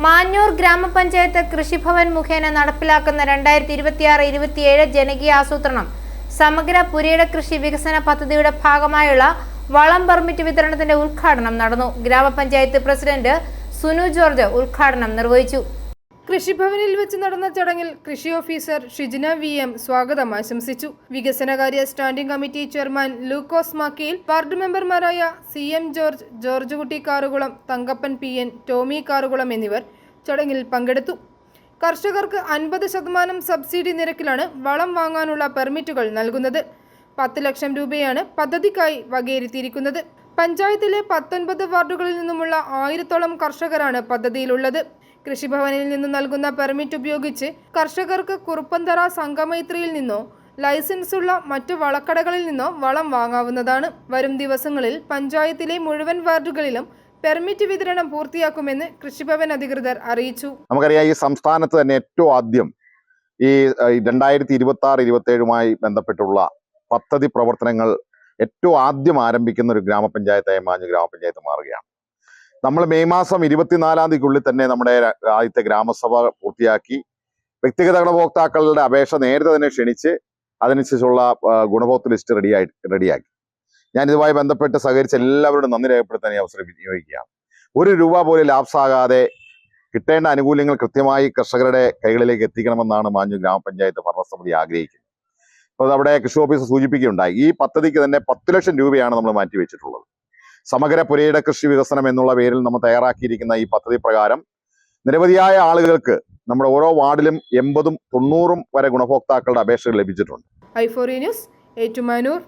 മാഞ്ഞൂർ ഗ്രാമപഞ്ചായത്ത് കൃഷിഭവൻ മുഖേന നടപ്പിലാക്കുന്ന 2026-27 ജനകീയ ആസൂത്രണം സമഗ്ര പുരയിട കൃഷി വികസന പദ്ധതിയുടെ ഭാഗമായുള്ള വളം പെർമിറ്റ് വിതരണത്തിന്റെ ഉദ്ഘാടനം നടന്നു. ഗ്രാമപഞ്ചായത്ത് പ്രസിഡന്റ് സുനു ജോർജ് ഉദ്ഘാടനം നിർവഹിച്ചു. കൃഷിഭവനിൽ വെച്ച് നടന്ന ചടങ്ങിൽ കൃഷി ഓഫീസർ ഷിജിന VM സ്വാഗതം ആശംസിച്ചു. വികസനകാര്യ സ്റ്റാൻഡിംഗ് കമ്മിറ്റി ചെയർമാൻ ലൂക്കോസ് മാക്കിയിൽ, വാർഡ് മെമ്പർമാരായ CM ജോർജ്, ജോർജ് കുട്ടി കാറുകുളം, തങ്കപ്പൻ PN, ടോമി കാറുകുളം എന്നിവർ ചടങ്ങിൽ പങ്കെടുത്തു. കർഷകർക്ക് 50% സബ്സിഡി നിരക്കിലാണ് വളം വാങ്ങാനുള്ള പെർമിറ്റുകൾ നൽകുന്നത്. 10 ലക്ഷം രൂപയാണ് പദ്ധതിക്കായി വകയിരുത്തിയിരിക്കുന്നത്. പഞ്ചായത്തിലെ 19 വാർഡുകളിൽ നിന്നുമുള്ള 1000-ഓളം കർഷകരാണ് പദ്ധതിയിലുള്ളത്. കൃഷിഭവനിൽ നിന്ന് നൽകുന്ന പെർമിറ്റ് ഉപയോഗിച്ച് കർഷകർക്ക് കുറുപ്പന്തറ സംഘമൈത്രിയിൽ നിന്നോ ലൈസൻസുള്ള മറ്റു വളക്കടകളിൽ നിന്നോ വളം വാങ്ങാവുന്നതാണ്. വരും ദിവസങ്ങളിൽ പഞ്ചായത്തിലെ മുഴുവൻ വാർഡുകളിലും പെർമിറ്റ് വിതരണം പൂർത്തിയാക്കുമെന്ന് കൃഷിഭവൻ അധികൃതർ അറിയിച്ചു. നമുക്കറിയാം, ഈ സംസ്ഥാനത്ത് തന്നെ ഏറ്റവും ആദ്യം ഈ 2026-27 ബന്ധപ്പെട്ടുള്ള പദ്ധതി പ്രവർത്തനങ്ങൾ ഏറ്റവും ആദ്യം ആരംഭിക്കുന്ന ഒരു ഗ്രാമപഞ്ചായത്തായി മാഞ്ഞൂർ ഗ്രാമപഞ്ചായത്ത് മാറുകയാണ്. നമ്മൾ മെയ് മാസം 24-ാം തീയതിക്കുള്ളിൽ തന്നെ നമ്മുടെ ആദ്യത്തെ ഗ്രാമസഭ പൂർത്തിയാക്കി വ്യക്തിഗത ഗുണഭോക്താക്കളുടെ അപേക്ഷ നേരത്തെ തന്നെ ക്ഷണിച്ച് അതിനനുസരിച്ചുള്ള ഗുണഭോക്തൃ ലിസ്റ്റ് റെഡിയാക്കി. ഞാൻ ഇതുമായി ബന്ധപ്പെട്ട് സഹകരിച്ച എല്ലാവരോടും നന്ദി രേഖപ്പെടുത്താൻ ഈ അവസരം വിനിയോഗിക്കുകയാണ്. 1 രൂപ പോലും ലാപ്സാകാതെ കിട്ടേണ്ട ആനുകൂല്യങ്ങൾ കൃത്യമായി കർഷകരുടെ കൈകളിലേക്ക് എത്തിക്കണമെന്നാണ് മാഞ്ഞൂർ ഗ്രാമപഞ്ചായത്ത് ഭരണസമിതി ആഗ്രഹിക്കുന്നത്. അപ്പോൾ അവിടെ കൃഷി ഓഫീസർ സൂചിപ്പിക്കുകയുണ്ടായി, ഈ പദ്ധതിക്ക് തന്നെ 10 ലക്ഷം രൂപയാണ് നമ്മൾ മാറ്റിവെച്ചിട്ടുള്ളത്. സമഗ്ര പുരയിട കൃഷി വികസനം എന്നുള്ള പേരിൽ നമ്മൾ തയ്യാറാക്കിയിരിക്കുന്ന ഈ പദ്ധതി പ്രകാരം നിരവധിയായ ആളുകൾക്ക് നമ്മുടെ ഓരോ വാർഡിലും 80-ഉം 90-ഉം വരെ ഗുണഭോക്താക്കളുടെ അപേക്ഷകൾ ലഭിച്ചിട്ടുണ്ട്. i4 news, Ettumanoor.